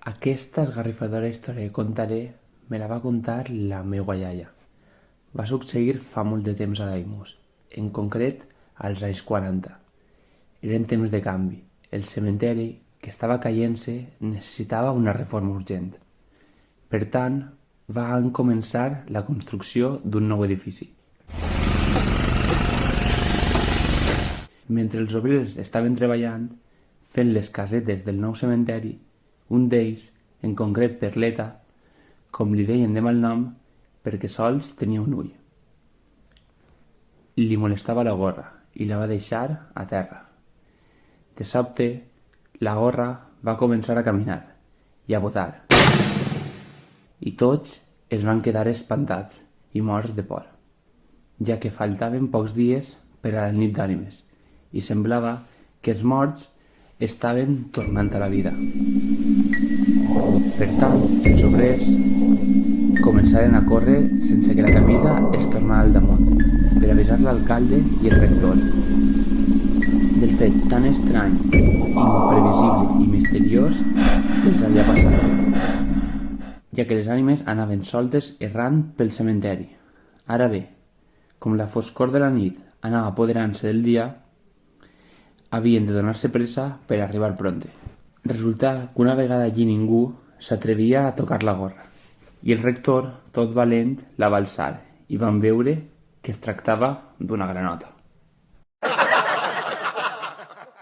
Aquesta esgarrifadora història que contaré me la va contar la meua iaia. Va succeir fa molt de temps a Daimús, en concret als anys 40. Eren temps de canvi. El cementeri, que estava caient-se, necessitava una reforma urgent. Per tant, van començar la construcció d'un nou edifici. Mentre els obrers estaven treballant, fent les casetes del nou cementeri, un d'ells, en concret Perleta, com li deien de malnom, perquè sols tenia un ull. Li molestava la gorra i la va deixar a terra. De sobte, la gorra va començar a caminar i a botar. I tots es van quedar espantats i morts de por, ja que faltaven pocs dies per a la nit d'ànimes i semblava que els morts estaven tornant a la vida. Per tant, els obrers començaren a córrer sense que la camisa els tornara al damunt per avisar l'alcalde i el rector del fet tan estrany, imprevisible i misteriós que els havia passat, ja que les ànimes anaven soltes errant pel cementeri. Ara bé, com la foscor de la nit anava apoderant-se del dia, havien de donar-se pressa per arribar prompte. Resulta que una vegada allí ningú s'atrevia a tocar la gorra, i el rector, tot valent, la va alçar i van veure que es tractava d'una granota.